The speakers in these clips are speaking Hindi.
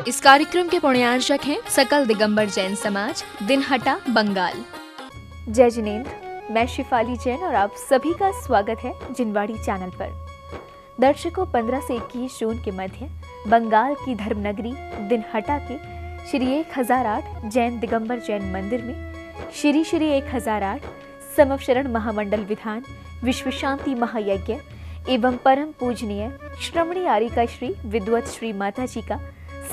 इस कार्यक्रम के पुण्यार्चक हैं सकल दिगंबर जैन समाज, दिनहटा, बंगाल। जय जिनेंद्र, मैं शिफाली जैन और आप सभी का स्वागत है जिनवाड़ी चैनल पर। दर्शकों, 15 से 21 जून के मध्य बंगाल की धर्मनगरी दिनहटा के श्री 1008 जैन दिगंबर जैन मंदिर में श्री 1008 समवशरण महामंडल विधान विश्व शांति महायज्ञ एवं परम पूजनीय श्रमणी आरिका श्री विद्वत श्री माता जी का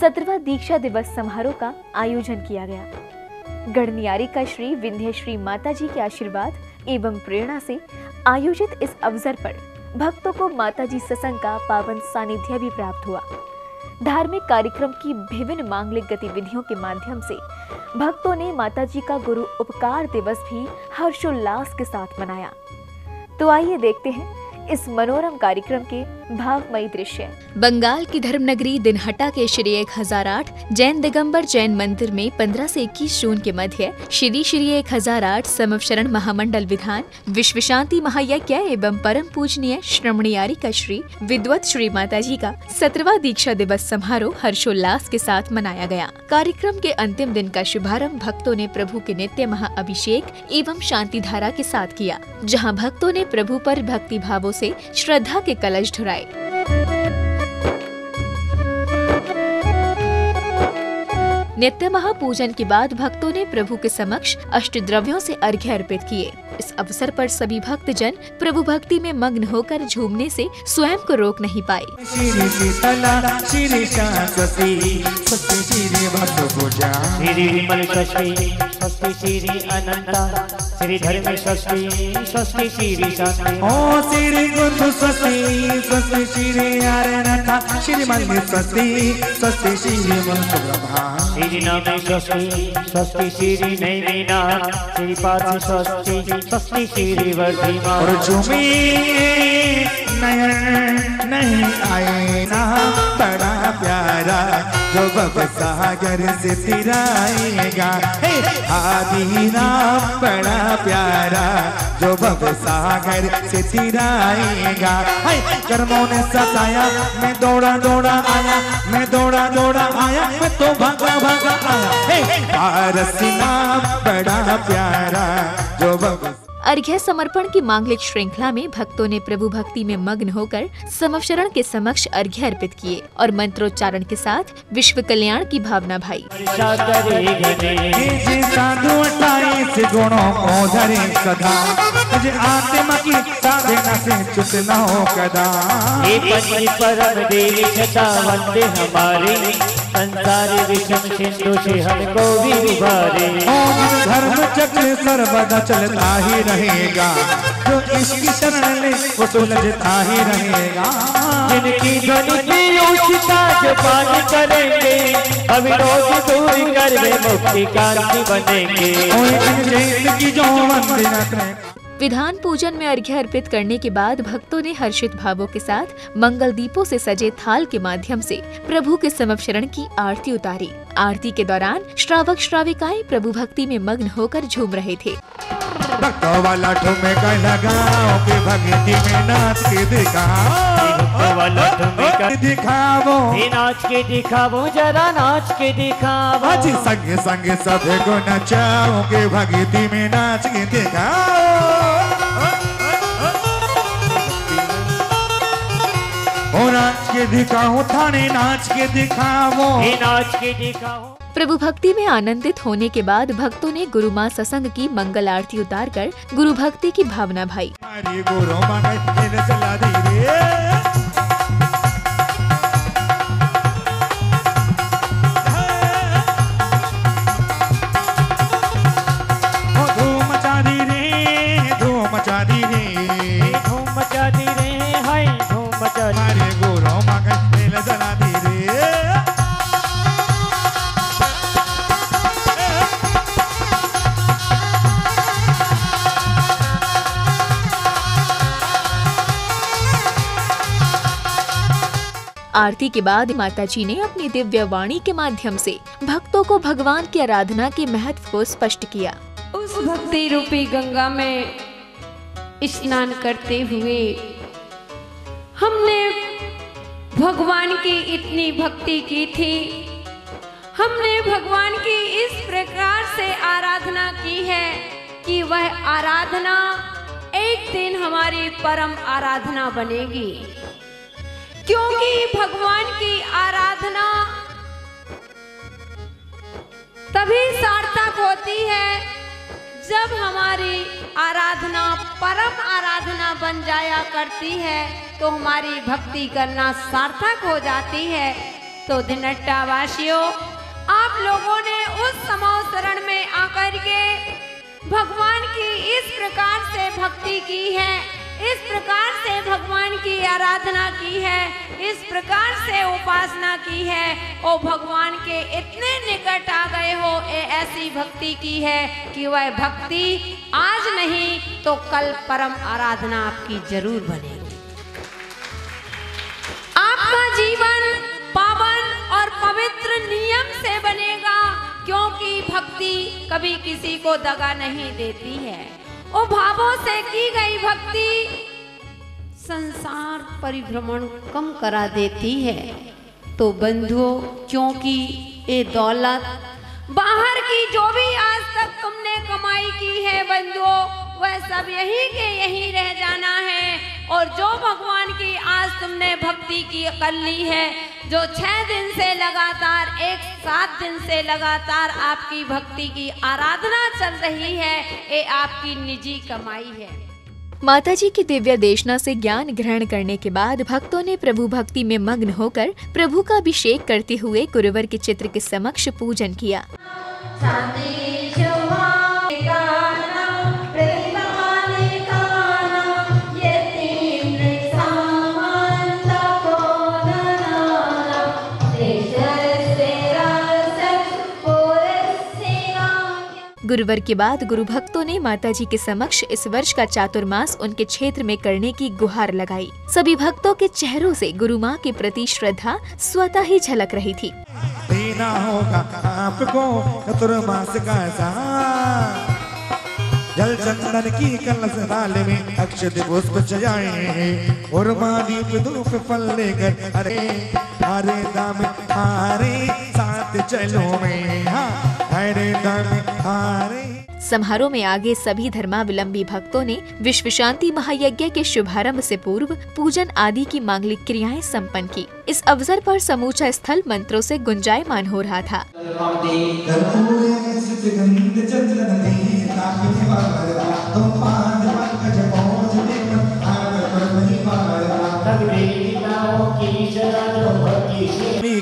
17वां दीक्षा दिवस समारोह का आयोजन किया गया। गणनियारिका श्री विंध्य श्री माता जी के आशीर्वाद एवं प्रेरणा से आयोजित इस अवसर पर भक्तों को माता जी सत्संग का पावन सानिध्य भी प्राप्त हुआ। धार्मिक कार्यक्रम की विभिन्न मांगलिक गतिविधियों के माध्यम से भक्तों ने माता जी का गुरु उपकार दिवस भी हर्षोल्लास के साथ मनाया। तो आइए देखते हैं इस मनोरम कार्यक्रम के भावमयी दृश्य। बंगाल की धर्मनगरी दिनहटा के श्री 1008 जैन दिगंबर जैन मंदिर में 15 से 21 जून के मध्य श्री 1008 समवशरण महामंडल विधान विश्व शांति महायज्ञ एवं परम पूजनीय श्रमणी आरिका श्री विद्वत श्री माता जी का 17वां दीक्षा दिवस समारोह हर्षोल्लास के साथ मनाया गया। कार्यक्रम के अंतिम दिन का शुभारंभ भक्तों ने प्रभु के नित्य महाअभिषेक एवं शांति धारा के साथ किया, जहाँ भक्तों ने प्रभु पर भक्ति भावों से श्रद्धा के कलश ढुराए। नित्य महापूजन के बाद भक्तों ने प्रभु के समक्ष अष्टद्रव्यों से अर्घ्य अर्पित किए। इस अवसर पर सभी भक्तजन प्रभु भक्ति में मग्न होकर झूमने से स्वयं को रोक नहीं पाए। और झूमी नयन नहीं आए ना बड़ा प्यारा जो भव सागर से फिराएगा। आदि नाम बड़ा प्यारा जो भव सागर से फिराएगा। कर्मों ने सताया, मैं दौड़ा दौड़ा आया, मैं दौड़ा दौड़ा आया, मैं तो भागा भागा आया। पारसी नाम बड़ा प्यारा जो भव। अर्घ्य समर्पण की मांगलिक श्रृंखला में भक्तों ने प्रभु भक्ति में मग्न होकर समवशरण के समक्ष अर्घ्य अर्पित किए और मंत्रोच्चारण के साथ विश्व कल्याण की भावना भाई। आत्मा की साधना से च्युत न हो कदा। परम देवी छटा वंदे हमारे संसार विषम सिंधु से हमको भी उबारे। धर्म चक्र सर्वदा चलता ही रहेगा, जो इसकी शरण ले वो सुलझता ही रहेगा। जिनकी ध्वनि की उचिता जो पान करेंगे, अविरोध दूर कर वे मुक्ति कांति बनेंगे। जिनकी जो वंदना करें। विधान पूजन में अर्घ्य अर्पित करने के बाद भक्तों ने हर्षित भावों के साथ मंगल दीपों से सजे थाल के माध्यम से प्रभु के समवशरण की आरती उतारी। आरती के दौरान श्रावक श्राविकाएं प्रभु भक्ति में मग्न होकर झूम रहे थे। भक्तों वाला ठुमका लगाओ के भक्ति में नाच के दिखाओ, वाला ठुमका दिखाओ, नाच के दिखाओ, जरा नाच के दिखाओ। आज संग संग सभी को नचाओ के भक्ति में नाच के दिखाओ। नाच के दिखाओ, थाने नाच के दिखाओ, नाच के दिखाओ। प्रभु भक्ति में आनंदित होने के बाद भक्तों ने गुरु माँ सत्संग की मंगल आरती उतारकर गुरु भक्ति की भावना भाई। धूम मचा दी रे, धूम मचा दी रे, धूम मचा दी रे, हाय धूम मचा दी रे। गुरु माँ जला दी रे। आरती के बाद माता जी ने अपनी दिव्य वाणी के माध्यम से भक्तों को भगवान की आराधना के महत्व को स्पष्ट किया। उस भक्ति रूपी गंगा में स्नान करते हुए हमने भगवान की इतनी भक्ति की थी हमने भगवान की इस प्रकार से आराधना की है कि वह आराधना एक दिन हमारी परम आराधना बनेगी, क्योंकि भगवान की आराधना तभी सार्थक होती है जब हमारी आराधना परम आराधना बन जाया करती है, तो हमारी भक्ति करना सार्थक हो जाती है। तो दिनहट्टा वासियों, आप लोगों ने उस समोसरण में आकर के भगवान की इस प्रकार से भक्ति की है, इस प्रकार से भगवान की आराधना की है, इस प्रकार से उपासना की है, ओ भगवान के इतने निकट आ गए हो, ऐसी भक्ति की है कि वह भक्ति आज नहीं तो कल परम आराधना आपकी जरूर बनेगी। आपका जीवन पावन और पवित्र नियम से बनेगा, क्योंकि भक्ति कभी किसी को दगा नहीं देती है। ओ भावों से की गई भक्ति संसार परिभ्रमण कम करा देती है। तो बंधुओं, क्योंकि ये दौलत बाहर की जो भी आज तक तुमने कमाई की है बंधुओं, वह सब यहीं के यहीं रह जाना है। और जो भगवान की आज तुमने भक्ति की कर ली है, जो 6 दिन से लगातार, 7 दिन से लगातार आपकी भक्ति की आराधना चल रही है, ये आपकी निजी कमाई है। माताजी की दिव्य देशना से ज्ञान ग्रहण करने के बाद भक्तों ने प्रभु भक्ति में मग्न होकर प्रभु का अभिषेक करते हुए गुरुवर के चित्र के समक्ष पूजन किया। गुरुवर के बाद गुरु भक्तों ने माताजी के समक्ष इस वर्ष का चातुर्मास उनके क्षेत्र में करने की गुहार लगाई। सभी भक्तों के चेहरों से गुरु माँ के प्रति श्रद्धा स्वतः ही झलक रही थी। देना होगा आपको चातुर्मास का जल चंदन की कलश थाल में अक्षत पुष्प सजाए और दीप धूप फल लेकर हरे दाम हारे साथ चलो में, हरे दाम हारे। समारोह में आगे सभी धर्मावलंबी भक्तों ने विश्व शांति महायज्ञ के शुभारंभ से पूर्व पूजन आदि की मांगलिक क्रियाएं संपन्न की। इस अवसर पर समूचा स्थल मंत्रों से गुंजायमान हो रहा था।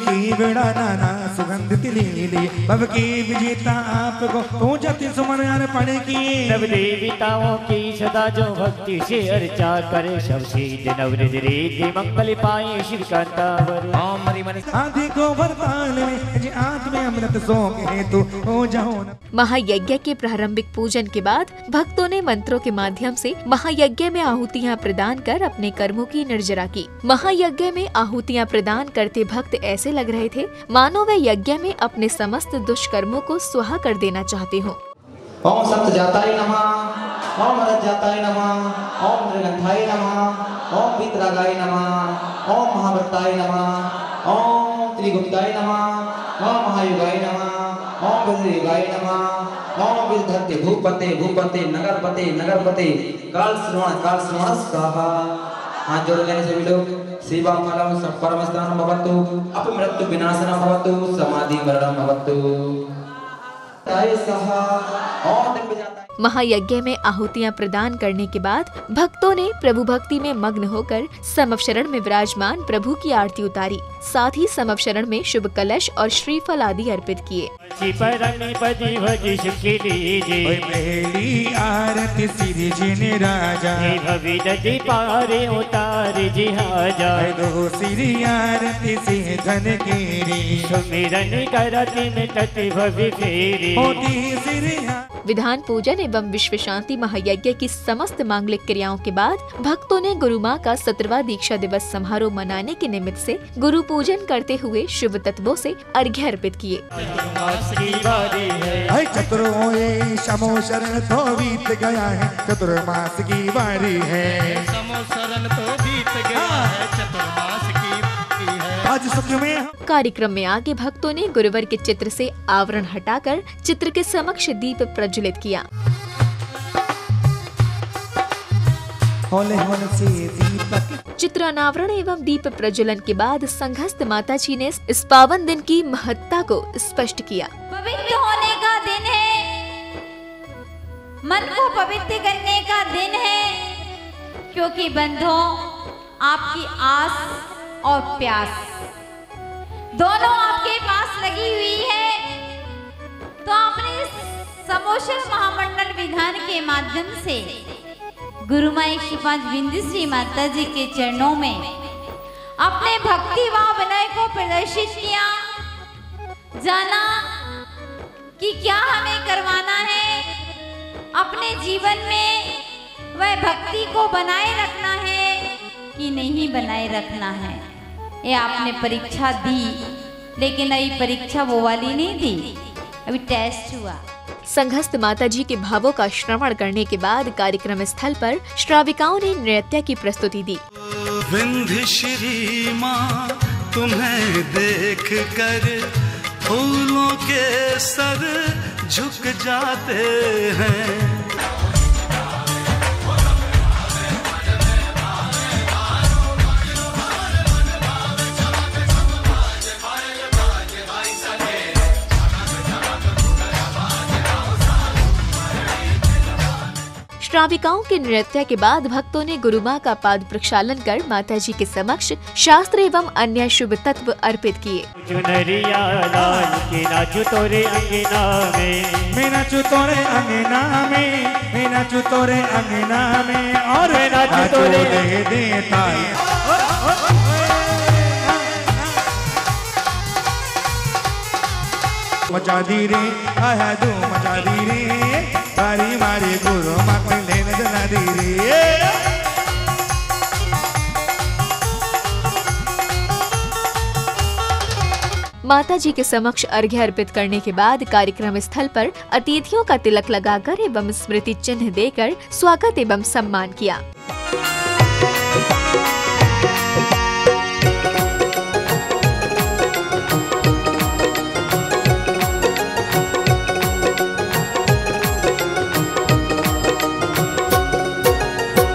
की बेड़ा नाना सुगंध तिलीली भव की विजेता आपको पूजति सुमन अर्पण की। नव देवताओं की सदा जो भक्ति से अर्चा करे, सब सिद्ध नवनिधि रिद्धि मंगल पाए शिव कांतावर। आदि को वरदान में आत्म अमृत सो हेतु हो जाओ। महायज्ञ के प्रारंभिक पूजन के बाद भक्तों ने मंत्रों के माध्यम से महायज्ञ में आहुतियां प्रदान कर अपने कर्मों की निर्जरा की। महायज्ञ में आहुतियां प्रदान करते भक्त ऐसे लग रहे थे मानो वे यज्ञ में अपने समस्त दुष्कर्मों को स्वाहा कर देना चाहते हो। ओम सप्त जाताय नमः, ओम रज जाताय नमः, ओम त्रिगंधाय नमः, ओम वीतरागाय नमः, ओम महाव्रताय नमः, ओम त्रिगुप्ताय नमः, ओम महायुगाय नमः, ओम वज्रयुगाय नमः, ओम विधत्ते भूपते भूपते नगरपते नगरपते काल श्रवण स्वाहा। हाथ जोड़ लेने सभी लोग। सेवा फलम परमस्थानं भवतु, अपमृत्यु विनाशनं भवतु, समाधि मरणं भवतु। महायज्ञ में आहुतियां प्रदान करने के बाद भक्तों ने प्रभु भक्ति में मग्न होकर समवशरण में विराजमान प्रभु की आरती उतारी। साथ ही समवशरण में शुभ कलश और श्रीफल आदि अर्पित किए। आरती सिरि जिने राजा उतारे जी हाजा, दो सिरि आरती से धन केरी सुमिरन करति में तति भवि फेरी। विधान पूजन एवं विश्व शांति महायज्ञ की समस्त मांगलिक क्रियाओं के बाद भक्तों ने गुरु माँ का 17वां दीक्षा दिवस समारोह मनाने के निमित्त से गुरु पूजन करते हुए शुभ तत्वों से अर्घ्य अर्पित किए। समो शरण तो बीत गया है, चतुर्मास की बारी है। समो शरण तो बीत गया है, चतुर्मास की बारी है। आज सुख में। कार्यक्रम में आगे भक्तों ने गुरुवर के चित्र से आवरण हटाकर चित्र के समक्ष दीप प्रज्वलित किया। होले होले से दीपक। चित्र अनावरण एवं दीप प्रज्वलन के बाद संघस्थ माताजी ने इस पावन दिन की महत्ता को स्पष्ट किया। पवित्र होने का दिन है, मन को पवित्र करने का दिन है, क्योंकि बंधुओं आपकी आस और प्यास दोनों आपके पास लगी हुई है। तो आपने समोषण महामंडल विधान के माध्यम से गुरु माँ 105 बिंदु श्री माता जी के चरणों में अपने भक्ति व विनय को प्रदर्शित किया, जाना कि क्या हमें करवाना है, अपने जीवन में वह भक्ति को बनाए रखना है कि नहीं बनाए रखना है। ये आपने परीक्षा दी, लेकिन अभी परीक्षा वो वाली नहीं दी, अभी टेस्ट हुआ। संघस्थ माताजी के भावों का श्रवण करने के बाद कार्यक्रम स्थल पर श्राविकाओं ने नृत्य की प्रस्तुति दी। विंध्य श्री माँ तुम्हें देख कर फूलों के सर झुक जाते हैं। श्राविकाओं के नृत्य के बाद भक्तों ने गुरु माँ का पाद प्रक्षालन कर माताजी के समक्ष शास्त्र एवं अन्य शुभ तत्व अर्पित किए। चुनरिया लाल के नाचू तोरे अंगना में, मैं नाचू तोरे अंगना में, मैं नाचू तोरे अंगना में, और मैं नाचू तोरे दे ताई। मचा दी रे आया दो मचा दी रे, तारी मारी गुरु माँ को लेने देना दी रे। माताजी के समक्ष अर्घ्य अर्पित करने के बाद कार्यक्रम स्थल पर अतिथियों का तिलक लगाकर एवं स्मृति चिन्ह देकर स्वागत एवं सम्मान किया।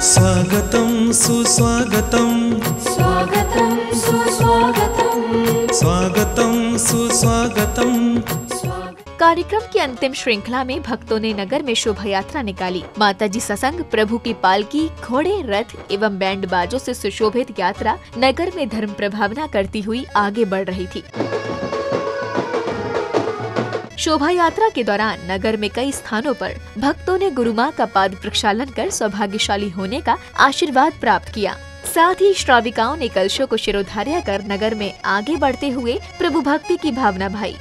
स्वागतम सुस्वागतम, स्वागतम सुस्वागतम, स्वागतम सुस्वागतम। कार्यक्रम की अंतिम श्रृंखला में भक्तों ने नगर में शोभा यात्रा निकाली। माताजी ससंग प्रभु की पालकी, घोड़े, रथ एवं बैंड बाजों से सुशोभित यात्रा नगर में धर्म प्रभावना करती हुई आगे बढ़ रही थी। शोभा यात्रा के दौरान नगर में कई स्थानों पर भक्तों ने गुरु माँ का पाद प्रक्षालन कर सौभाग्यशाली होने का आशीर्वाद प्राप्त किया। साथ ही श्राविकाओं ने कलशों को शिरोधार्य कर नगर में आगे बढ़ते हुए प्रभु भक्ति की भावना भाई।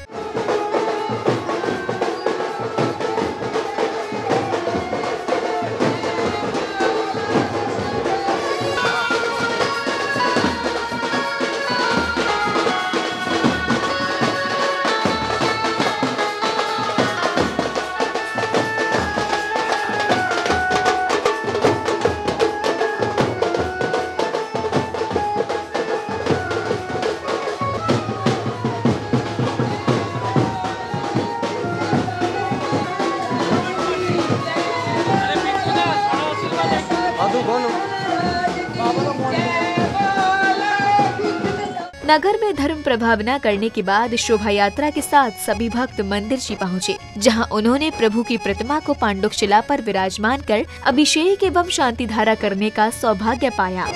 नगर में धर्म प्रभावना करने के बाद शोभा यात्रा के साथ सभी भक्त मंदिर जी पहुँचे, जहां उन्होंने प्रभु की प्रतिमा को पांडुक शिला पर विराजमान कर अभिषेक एवं शांति धारा करने का सौभाग्य पाया।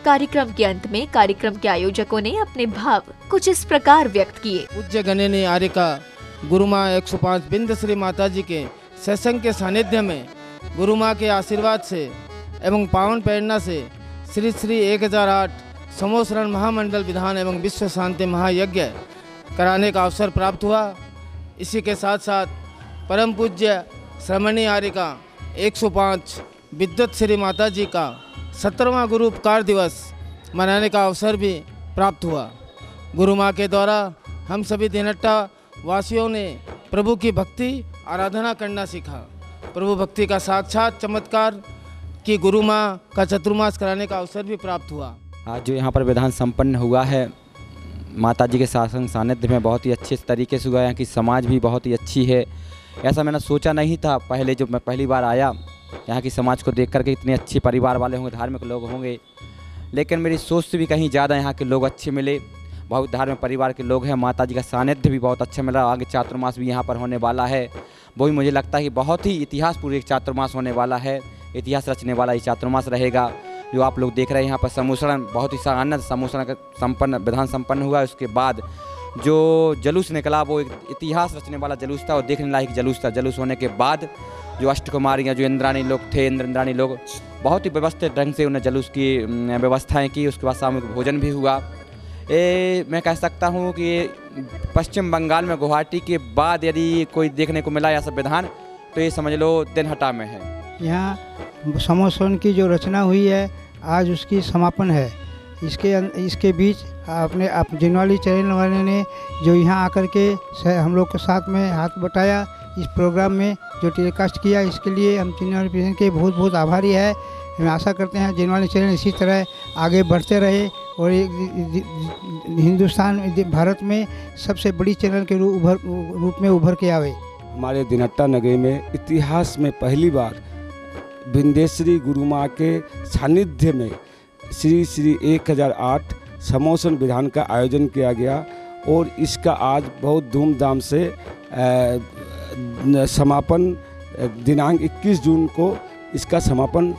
कार्यक्रम के अंत में कार्यक्रम के आयोजकों ने अपने भाव कुछ इस प्रकार व्यक्त किए। पूज्य गणेनी आर्यका गुरु माँ 105 बिंद श्री माता जी के सत्संग के सानिध्य में गुरु माँ के आशीर्वाद से एवं पावन प्रेरणा से श्री श्री 1008 समोषण महामंडल विधान एवं विश्व शांति महायज्ञ कराने का अवसर प्राप्त हुआ। इसी के साथ साथ परम पूज्य श्रमणी आर्यका 105 विद्युत श्री माता जी का 17वां गुरु उपकार दिवस मनाने का अवसर भी प्राप्त हुआ। गुरु माँ के द्वारा हम सभी दिनहट्टा वासियों ने प्रभु की भक्ति आराधना करना सीखा। प्रभु भक्ति का साक्षात चमत्कार कि गुरु माँ का चतुर्मास कराने का अवसर भी प्राप्त हुआ। आज जो यहाँ पर विधान संपन्न हुआ है माता जी के शासन सानिध्य में बहुत ही अच्छे तरीके से हुआ। यहाँ की समाज भी बहुत ही अच्छी है, ऐसा मैंने सोचा नहीं था। पहले जब मैं पहली बार आया यहाँ की समाज को देख करके इतने अच्छे परिवार वाले होंगे, धार्मिक लोग होंगे, लेकिन मेरी सोच से भी कहीं ज़्यादा यहाँ के लोग अच्छे मिले। बहुत धार्मिक परिवार के लोग हैं, माता जी का सानिध्य भी बहुत अच्छा मिला। आगे चातुर्मास भी यहाँ पर होने वाला है, वो भी मुझे लगता है कि बहुत ही इतिहास पूर्व एक चातुर्मास होने वाला है, इतिहास रचने वाला ये चातुर्मास रहेगा। जो आप लोग देख रहे हैं यहाँ पर समूसरण, बहुत ही आनंद समूसरण का संपन्न विधान संपन्न हुआ। उसके बाद जो जुलूस निकला वो एक इतिहास रचने वाला जुलूस था और देखने लायक जुलूस था। जुलूस होने के बाद जो अष्टकुमारियाँ, जो इंद्राणी लोग थे, इंद्राणी लोग बहुत ही व्यवस्थित ढंग से उन्हें जुलूस की व्यवस्थाएँ की। उसके बाद सामूहिक भोजन भी हुआ। मैं कह सकता हूँ कि पश्चिम बंगाल में गुवाहाटी के बाद यदि कोई देखने को मिला ऐसा विधान तो ये समझ लो दिनहटा में है। यहाँ समूसरण की जो रचना हुई है आज उसकी समापन है। इसके बीच अपने जिनवाली चैनल वाले ने जो यहाँ आकर के हम लोग के साथ में हाथ बटाया, इस प्रोग्राम में जो टेलीकास्ट किया, इसके लिए हम जिनवाली प्रेसिडेंट के बहुत बहुत आभारी है। हम आशा करते हैं जिनवाली चैनल इसी तरह आगे बढ़ते रहे और हिंदुस्तान भारत में सबसे बड़ी चैनल के रूप में उभर के आवे। हमारे दिनहट्टा नगरी में इतिहास में पहली बार विंध्येश्वरी गुरु माँ के सानिध्य में श्री श्री 1008 समूसरण विधान का आयोजन किया गया और इसका आज बहुत धूमधाम से समापन दिनांक 21 जून को इसका समापन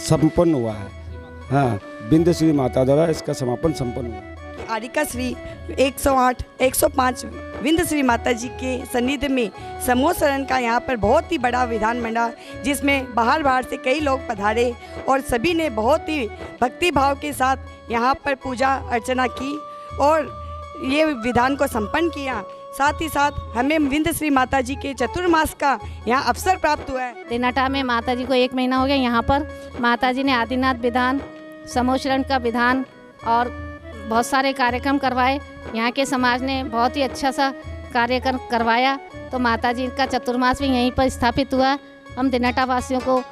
संपन्न हुआ है। हाँ, विंध्येश्वरी माता द्वारा इसका समापन संपन्न हुआ। आरिका श्री 108 105 विंध्येश्वरी माता जी के सन्निधि में समूसरण का यहाँ पर बहुत ही बड़ा विधान बना, जिसमें बाहर से कई लोग पधारे और सभी ने बहुत ही भक्ति भाव के साथ यहाँ पर पूजा अर्चना की और ये विधान को संपन्न किया। साथ ही साथ हमें विंध्येश्वरी माता जी के चतुर्मास का यहाँ अवसर प्राप्त हुआ है। दिनहटा में माता जी को 1 महीना हो गया। यहाँ पर माता जी ने आदिनाथ विधान, समूसरण का विधान और बहुत सारे कार्यक्रम करवाए। यहाँ के समाज ने बहुत ही अच्छा सा कार्यक्रम करवाया, तो माता जी का चतुर्मास भी यहीं पर स्थापित हुआ। हम दिनहटा वासियों को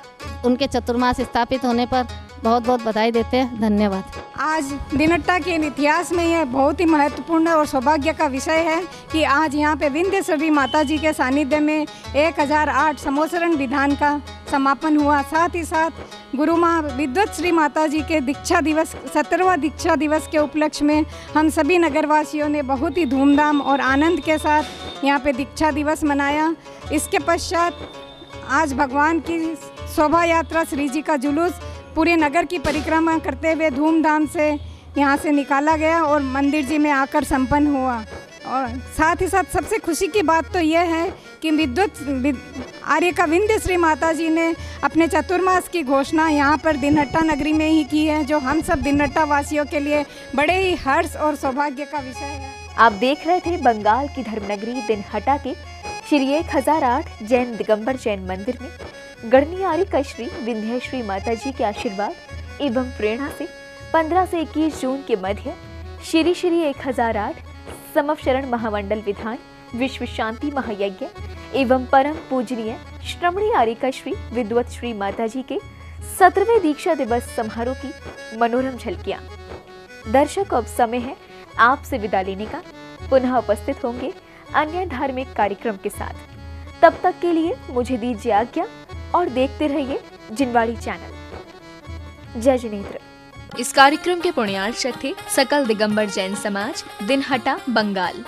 उनके चतुर्मास स्थापित होने पर बहुत बहुत बधाई देते हैं। धन्यवाद। आज दिनहट्टा के इतिहास में यह बहुत ही महत्वपूर्ण और सौभाग्य का विषय है कि आज यहाँ पे विंध्येश्वरी माता जी के सानिध्य में 1008 समूसरण विधान का समापन हुआ। साथ ही साथ गुरु माँ विद्वत श्री माता जी के दीक्षा दिवस 17वां दीक्षा दिवस के उपलक्ष्य में हम सभी नगरवासियों ने बहुत ही धूमधाम और आनंद के साथ यहाँ पे दीक्षा दिवस मनाया। इसके पश्चात आज भगवान की शोभा यात्रा श्री जी का जुलूस पूरे नगर की परिक्रमा करते हुए धूमधाम से यहाँ से निकाला गया और मंदिर जी में आकर संपन्न हुआ। और साथ ही साथ सबसे खुशी की बात तो यह है कि विद्वत आर्यका विंध्येश्वरी माता जी ने अपने चतुर्मास की घोषणा यहाँ पर दिनहट्टा नगरी में ही की है, जो हम सब दिनहट्टा वासियों के लिए बड़े ही हर्ष और सौभाग्य का विषय है। आप देख रहे थे बंगाल की धर्मनगरी दिनहट्टा के श्री 1008 जैन दिगंबर जैन मंदिर में गणनीय आर्यका श्री विंध्येश्वरी माता जी के आशीर्वाद एवं प्रेरणा से 15 से 21 जून के मध्य श्री श्री 1008 समवशरण महामंडल विधान विश्व शांति महायज्ञ एवं परम पूजनीय श्रमणी आर्यका श्री विद्वत श्री माता जी के 17वें दीक्षा दिवस समारोह की मनोरम झलकियां। दर्शक, अब समय है आपसे विदा लेने का। पुनः उपस्थित होंगे अन्य धार्मिक कार्यक्रम के साथ। तब तक के लिए मुझे दीजिए आज्ञा और देखते रहिए जिनवाड़ी चैनल। जय जिनेंद्र। इस कार्यक्रम के पुण्यार्चक थे सकल दिगंबर जैन समाज, दिनहट्टा, बंगाल।